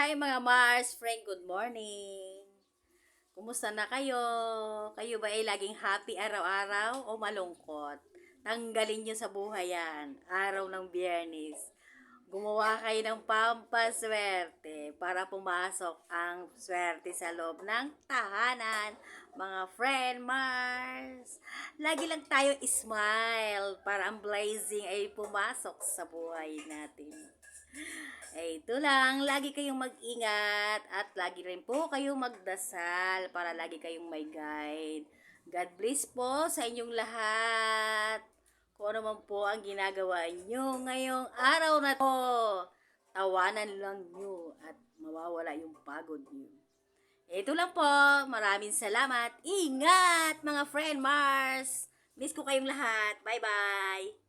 Hi mga Mars friend, good morning. Kumusta na kayo? Kayo ba ay laging happy araw-araw o malungkot? Tanggalin nyo sa buhay yan, araw ng Biyernes. Gumawa kayo ng pampaswerte para pumasok ang swerte sa loob ng tahanan. Mga friend Mars, lagi lang tayo smile para ang blazing ay pumasok sa buhay natin. Ito lang, lagi kayong mag-ingat at lagi rin po kayong magdasal para lagi kayong may guide. God bless po sa inyong lahat. Kung ano man po ang ginagawa nyo ngayong araw na to, tawanan lang nyo at mawawala yung pagod nyo. Ito lang po, maraming salamat. Ingat mga friend Mars! Miss ko kayong lahat. Bye-bye!